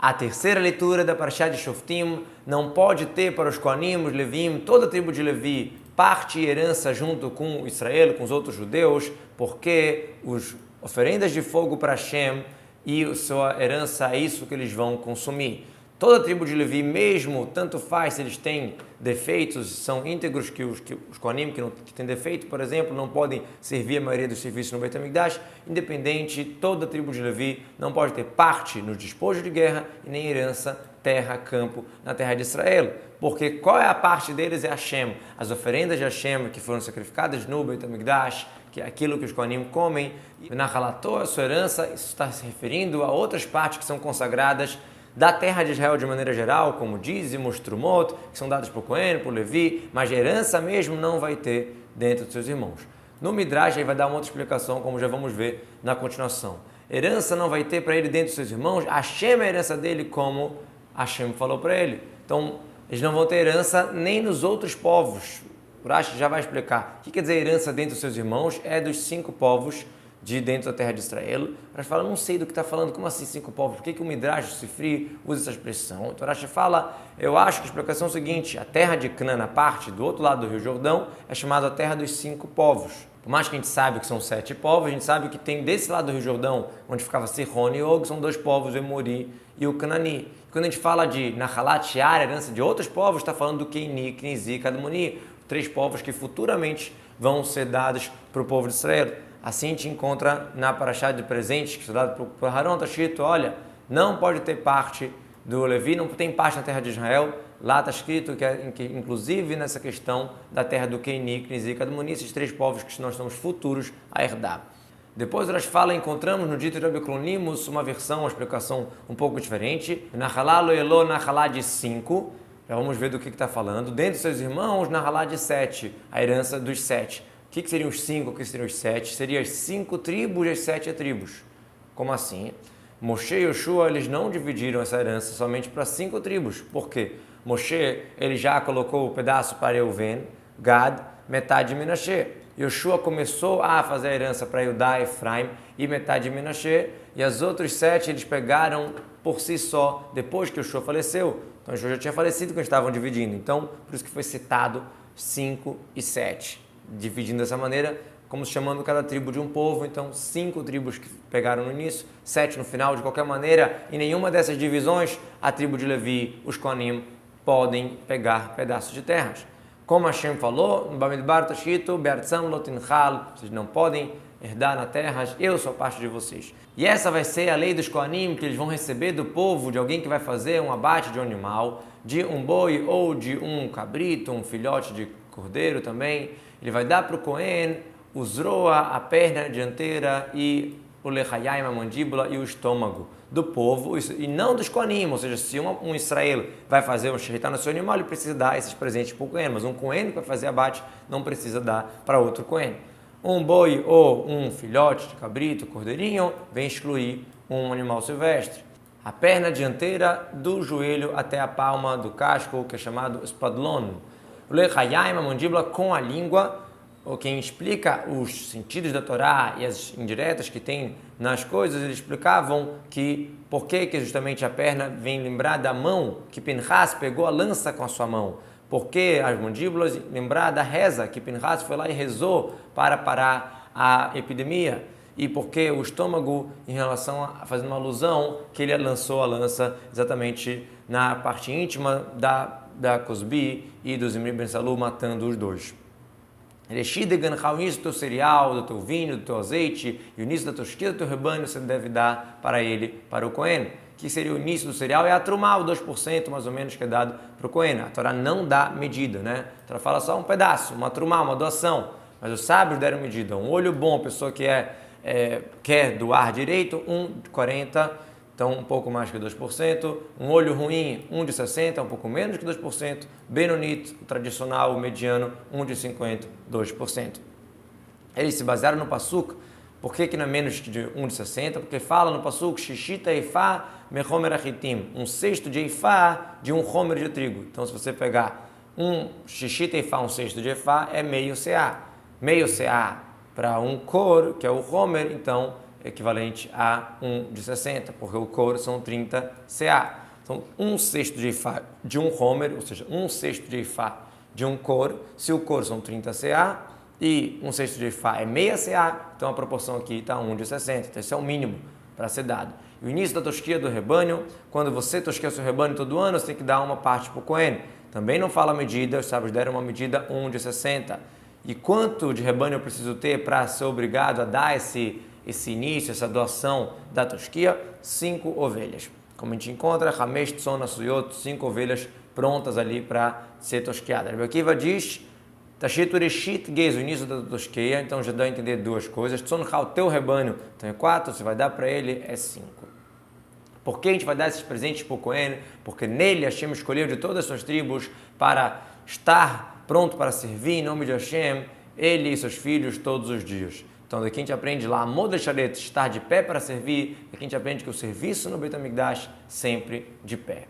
A terceira leitura da Parashá de Shoftim não pode ter para os Kohanim, os Levim, toda a tribo de Levi, parte e herança junto com Israel, com os outros judeus, porque os oferendas de fogo para Hashem e sua herança é isso que eles vão consumir. Toda a tribo de Levi, mesmo, tanto faz se eles têm defeitos, são íntegros, que os Kohanim que têm defeito, por exemplo, não podem servir a maioria dos serviços no Beit HaMikdash, independente, toda a tribo de Levi não pode ter parte no despojo de guerra e nem herança, terra, campo, na terra de Israel. Porque qual é a parte deles? É Hashem. As oferendas de Hashem que foram sacrificadas no Beit HaMikdash, que é aquilo que os Kohanim comem, e na Halató, a sua herança, isso está se referindo a outras partes que são consagradas da terra de Israel de maneira geral, como dízimos, trumot, que são dados para o Cohen, para o Levi, mas herança mesmo não vai ter dentro dos seus irmãos. No Midrash aí vai dar uma outra explicação, como já vamos ver na continuação. Herança não vai ter para ele dentro dos seus irmãos, Hashem é a herança dele, como Hashem falou para ele. Então, eles não vão ter herança nem nos outros povos. O Rashi já vai explicar. O que quer dizer herança dentro dos seus irmãos? É dos 5 povos de dentro da terra de Israel. Rashi fala, não sei do que está falando, como assim 5 povos? Por que o Midrash, o Sifri, usa essa expressão? Então Rashi fala, eu acho que a explicação é a seguinte, a terra de Canaã, a parte do outro lado do Rio Jordão, é chamada a terra dos 5 povos. Por mais que a gente sabe que são 7 povos, a gente sabe que tem desse lado do Rio Jordão, onde ficava Sihon e Og, são 2 povos, o Emori e o Canani. Quando a gente fala de Nahalat, Shiar, herança de outros povos, está falando do Keini, Knizi e Kadmoni, 3 povos que futuramente vão ser dados para o povo de Israel. Assim a gente encontra na Parashá de presentes, que é dado por Harão, está escrito, olha, não pode ter parte do Levi, não tem parte na terra de Israel. Lá está escrito que inclusive nessa questão da terra do Keini, Knizi e Kadmoni, esses 3 povos que nós somos futuros a herdar. Depois nós encontramos no dito de Rabbi Clonimus uma versão, uma explicação um pouco diferente. Nahalá lo Elo, Nahalá de 5. Já vamos ver do que está falando. Dentro de seus irmãos, Nahalá de 7, a herança dos 7. O que seriam os 5, o que seriam os 7? Seriam as 5 tribos e as 7 tribos. Como assim? Moshe e Yoshua, eles não dividiram essa herança somente para 5 tribos. Por quê? Moshe, ele já colocou o pedaço para Reuven, Gad, metade de Menashe. Yoshua começou a fazer a herança para Judá, Efraim e metade de Menashe. E as outras 7 eles pegaram por si só, depois que Yoshua faleceu. Então Yoshua já tinha falecido quando estavam dividindo. Então, por isso que foi citado 5 e 7. Dividindo dessa maneira, como chamando cada tribo de um povo. Então, 5 tribos que pegaram no início, 7 no final. De qualquer maneira, em nenhuma dessas divisões, a tribo de Levi, os Kohanim, podem pegar pedaços de terras. Como Hashem falou, no Bamidbar está escrito, Be'artzam lo tinchal, vocês não podem herdar na terra, eu sou parte de vocês. E essa vai ser a lei dos Kohanim, que eles vão receber do povo, de alguém que vai fazer um abate de um animal, de um boi ou de um cabrito, um filhote de cordeiro também. Ele vai dar para o Kohen o zroa, a perna dianteira e o lechayim, a mandíbula e o estômago do povo, e não dos Kohanim, ou seja, se um Israel vai fazer um shechitá no seu animal, ele precisa dar esses presentes para o Kohen, mas um Kohen que vai fazer abate não precisa dar para outro Kohen. Um boi ou um filhote de cabrito, cordeirinho, vem excluir um animal silvestre. A perna dianteira do joelho até a palma do casco, que é chamado spadlon. O lechayim, a mandíbula com a língua, ou quem explica os sentidos da Torá e as indiretas que tem nas coisas, eles explicavam que por que justamente a perna vem lembrar da mão, que Pinchas pegou a lança com a sua mão. Porque as mandíbulas lembrar da reza, que Pinchas foi lá e rezou para parar a epidemia. E porque o estômago, em relação a fazendo uma alusão, que ele lançou a lança exatamente na parte íntima da Cosbi e do Zimri Ben Salu, matando os 2. O início do teu cereal, do teu vinho, do teu azeite e o início da tua esquerda, do teu rebanho, você deve dar para ele, para o Kohen. Que seria o início do cereal? É a trumá, o 2% mais ou menos que é dado para o Kohen. A Torá não dá medida, né? A Torá fala só um pedaço, uma trumá, uma doação. Mas os sábios deram medida. Um olho bom, pessoa que quer doar direito, 1,40%. Então, um pouco mais que 2%. Um olho ruim, 1,60%, um pouco menos que 2%. Benonit, o tradicional, o mediano, 1,50%, 2%. Eles se basearam no Pasuk. Por que não é menos de 1,60%? Porque fala no Pasuk, Shishita Eifá Mechomer Achitim, 1/6 de Eifá de um homer de trigo. Então, se você pegar Shishita Eifá, 1/6 de Eifá, é meio CA. Meio CA para um cor, que é o homer, então equivalente a 1 de 60, porque o cor são 30 CA. Então, 1/6 de Ifá de um homer, ou seja, 1/6 de Ifá de um cor, se o cor são 30 CA e 1/6 de Ifá é meia CA, então a proporção aqui está 1 de 60, então esse é o mínimo para ser dado. E o início da tosquia do rebanho, quando você tosquia seu rebanho todo ano, você tem que dar uma parte para o Cohen. Também não fala a medida, os sábios deram uma medida 1 de 60. E quanto de rebanho eu preciso ter para ser obrigado a dar esse início, essa doação da tosquia? 5 ovelhas. Como a gente encontra, Hamesh Tzon Asuyot, 5 ovelhas prontas ali para ser tosqueada. Rabbi Akiva diz, Tashitu Reshit Gez, o início da tosqueia, então já dá a entender duas coisas. Tzon Ha, o teu rebanho, então é 4, você vai dar para ele é 5. Por que a gente vai dar esses presentes para o Cohen? Porque nele Hashem escolheu de todas as suas tribos para estar pronto para servir em nome de Hashem, ele e seus filhos todos os dias. Então daqui a gente aprende lá, Model Sharet, estar de pé para servir, daqui a gente aprende que o serviço no Beit HaMikdash sempre de pé.